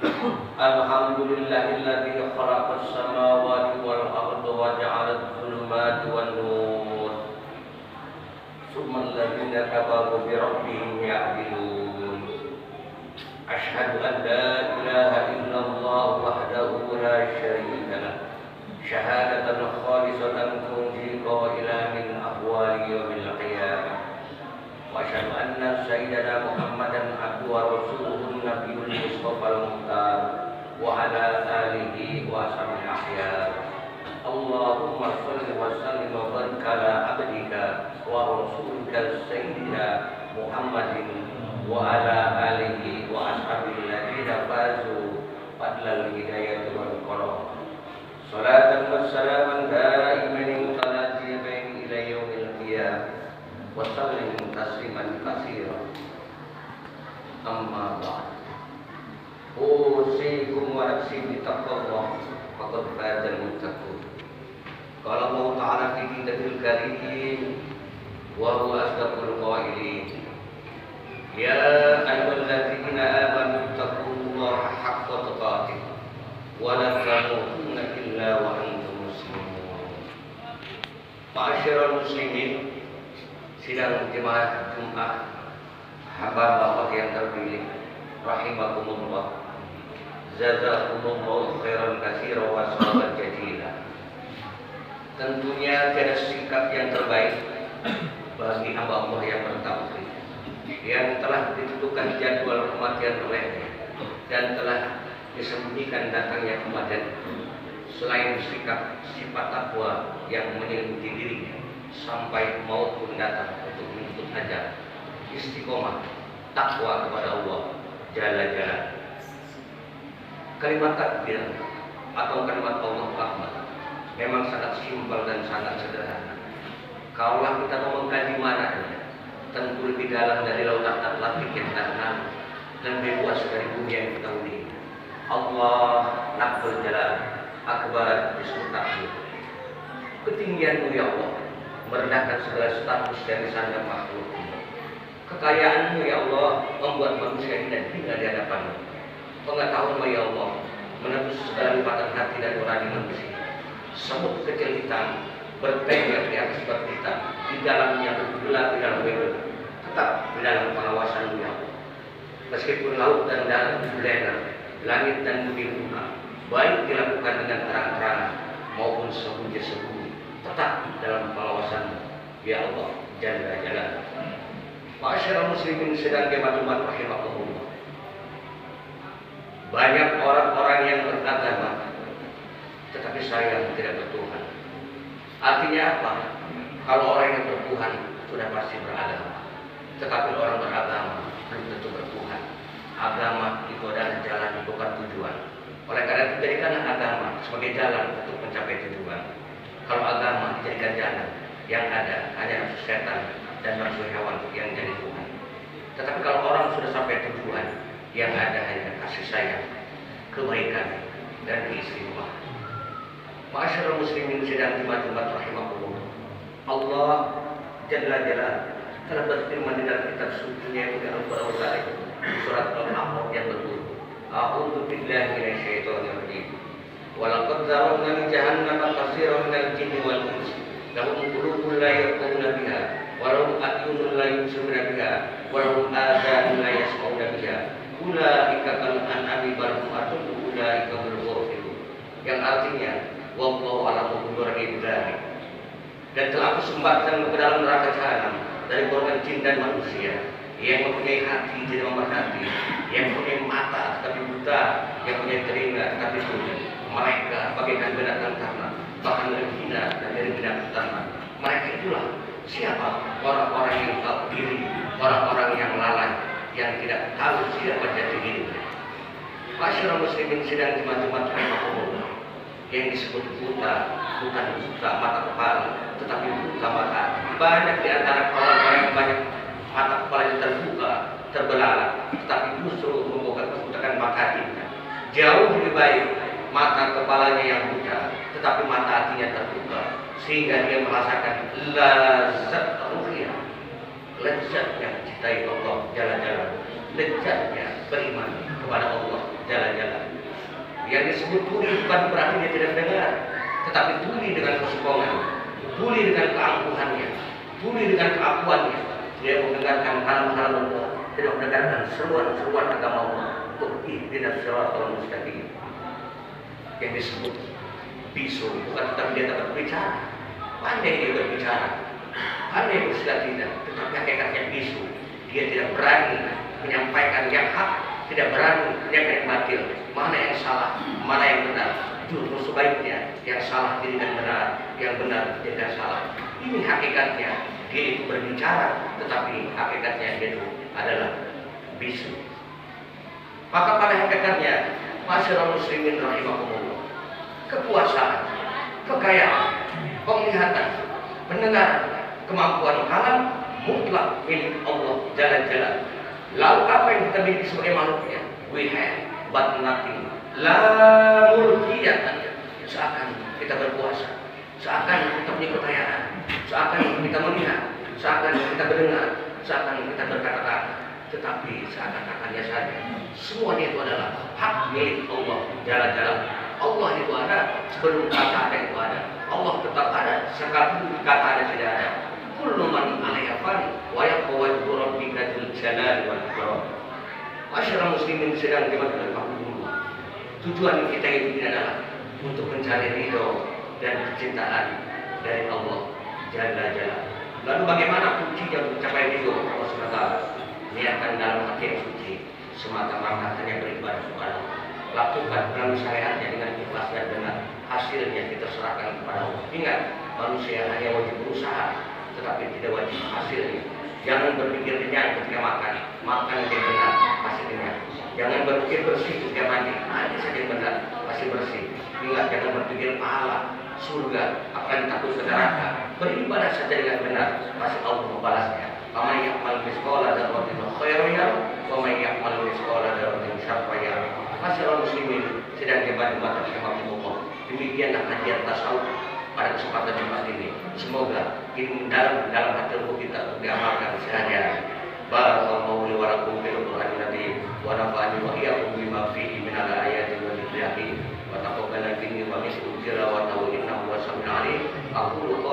Alhamdulillahilladzi khalaqas samawati wal arda wa ja'ala adh-dhulumati wan nur. Tsumma alladziina kafaru bi rabbihim ya'dilun. Asyhadu an la ilaha illallah wahdahu la syarika lah. Syahadatan khalisatan tunji qailan min ahwali yaumil qiyamah. Wa asyhadu anna sayyidana Muhammadan abduhu wa rasuluhu nabiyul mustafal muhtar wa ala alihi wa sahbihi akhyar. Allahumma shalli wa sallim wa barik ala abdika wa rasulika sayyidina Muhammadin wa ala alihi wa ashabihi alladziina fazu fadlal hidayati wal karam. Salatan wa salaman daiman mutalazimin ila yaumil qiyamah. Wa sallim tasliman katsiran. Amma ba'd. Usikum wa nafsi bi taqwallah faqad fazal muttaqun. Qala Allah Ta'ala fi kitabil karim wa huwa asdaqul qailin. Ya ayyuhalladzina amanu taqullaha haqqa tuqatih wa la tamutunna illa wa antum muslimun. Ma'asyiral muslimin, sidang jemaah Jumat, hamba-hamba yang terpilih, rahimakumullah, jazakumullah khairan katsiran wa sawaban jazila. Tentunya tiada sikap yang terbaik bagi hamba Allah yang bertauhid, yang telah ditentukan jadwal kematian olehnya dan telah disembunyikan datangnya kematian selain sikap sifat takwa yang menyelimuti dirinya sampai maut pun datang untuk menuntut ajal. Istiqomah takwa kepada Allah jalla. Kalimat takbir atau kalimat Allahu Akbar memang sangat simpel dan sangat sederhana. Kalaulah kita mau mengkaji maknanya, tentu lebih dalam dari lautan Atlantik yang kita kenal dan lebih luas dari bumi yang kita huni. Allah Rabbul Jalal Akbar disebut takbir. Ketinggianmu ya Allah merendahkan segala status dari sandang makhluk. Kekayaanmu ya Allah membuat manusia tidak tinggal di hadapanmu. Pengetahuanmu ya Allah menebus segala lipatan hati dan nurani manusia. Semut kecil hitam bertengger di atas hitam, di dalamnya bergelap di dalam wibur, tetap di dalam pengawasanmu ya Allah. Meskipun laut dan darat berlebar, langit dan bumi buka, baik dilakukan dengan terang-terangan maupun sembunyi-sembunyi, tetap dalam pengawasanmu ya Allah jalla. Ma'asyiral muslimin sedang jemaat rahimakumullah. Banyak orang-orang yang beragama tetapi sayang tidak bertuhan. Artinya apa? Kalau orang yang bertuhan sudah pasti beragama, tetapi orang beragama belum tentu bertuhan. Agama itu adalah jalan, bukan tujuan. Oleh karena itu jadikanlah agama sebagai jalan untuk mencapai tujuan. Kalau agama dijadikan jalan, yang ada hanya nafsu setan dan nafsu hewan yang jadi Tuhan. Tetapi kalau orang sudah sampai tujuan, yang ada hanya kasih sayang, kebaikan, dan keistimewa. Ma'asyiral muslimin sedang jemaat rahimakumullah. Allah Jalla telah berfirman di dalam kitab sucinya yang Al-Qur'an Al-Karim, surat Al-A'raf yang betul. A'udzu billahi minasyaitonir rajim. Wa laqad zara'na li jahannama katsiran minal jinni wal insi. Lahum qulubun la yafqahuna biha, wa lahum a'yunun la yubsiruna biha, wa lahum adhanun la yasma'una biha. Ulaika kal an'ami bal hum adallu, ulaika hum ghafilun. Yang artinya, wallahu a'lamu bidhalik. Dan telah aku sembahkan ke dalam neraka jahanam dari golongan jin dan manusia yang mempunyai hati tidak memerhati, yang mempunyai mata tetapi buta, yang mempunyai telinga tetapi tuli. Mereka bagaikan binatang ternak, bahkan lebih hina dari binatang ternak. Mereka itulah siapa? Orang-orang yang tahu diri, orang-orang yang lalai, yang tidak tahu siapa jati dirinya. Ma'asyiral muslimin sedang jemaat rahimakumullah. Yang disebut buta, bukan buta mata kepala, tetapi buta mata. Banyak di antara orang-orang yang banyak mata kepalanya terbuka, terbelalak, tetapi justru membutakan mata hatinya. Jauh lebih baik mata kepalanya yang buta, tetapi mata hatinya terbuka, sehingga dia merasakan lazat ruhiyah, lezatnya mencintai Allah Jalla, lezatnya beriman kepada Allah jalan-jalan. Yang disebut tuli bukan berarti dia tidak dengar, tetapi tuli dengan kesokongan, tuli dengan keangkuhannya, tuli dengan keakuannya. Dia mendengarkan kalam-kalam Allah, tidak mendengarkan seruan-seruan agama Allah. Ihdinas siratal mustaqim. Yang disebut bisu bukan tetapi dia dapat berbicara, pandai dia berbicara, pandai bersilat lidah, tetapi hakikatnya bisu. Dia tidak berani menyampaikan yang hak, tidak berani menyampaikan yang batil, mana yang salah, mana yang benar. Justru sebaiknya yang salah dijadikan benar, yang benar dijadikan salah. Ini hakikatnya dia itu berbicara, tetapi hakikatnya dia itu adalah bisu. Maka pada hakikatnya masyarakat muslimin rahimahumullah, kekuasaan, kekayaan, penglihatan, pendengaran, kemampuan kalam mutlak milik Allah Jalla. Lalu apa yang kita miliki sebagai makhluknya? We have but nothing. La mulkiyatan. Seakan kita berkuasa, seakan kita punya kekayaan, seakan kita melihat, seakan kita mendengar, seakan kita berkata-kata. Tetapi seakan-akannya saja semuanya itu adalah hak milik Allah Jalla. Allah itu ada sebelum kata ada itu ada. Allah tetap ada sekalipun kata ada tidak ada. Kullu man 'alaiha fan wa yabqa wajhu rabbika dzul jalali wal ikram. Masyarakat muslimin sedang dimaksudkan dulu. Tujuan kita itu adalah untuk mencari ridho dan kecintaan dari Allah Jalla. Lalu bagaimana kuncinya untuk mencapai ridho Allah SWT? Niatkan dalam hati yang suci, semata-mata hanya beribadah kepada Allah. Lakukan dalam syariatnya dengan ikhlas dan benar. Hasilnya kita serahkan kepada Allah. Ingat, manusia hanya wajib berusaha, tetapi tidak wajib hasilnya. Jangan berpikir kenyang ketika makan yang benar, pasti kenyang. Jangan berpikir bersih ketika mandi saja yang benar, pasti bersih. Ingat, jangan berpikir pahala, surga, akan takut ke neraka. Beribadah saja dengan benar, pasti Allah membalasnya. Faman ya'mal mithqala dzarratin khairan yarah, wa man ya'mal mithqala dzarratin syarran yarah. Masyarakat muslimin sedang debat-debat bersama Allah. Demikianlah kajian tasawuf pada kesempatan Jumat ini. Semoga ini dalam hati kita untuk diamalkan sehari-hari. Barakallahu li wa lakum fil Qur'anil Karim wa nafa'ani wa iyyakum bima fihi minal ayati wal hikmati wa taqabbal minni wa minkum tilawatahu innahu was-sami'ul 'alim. Aqulu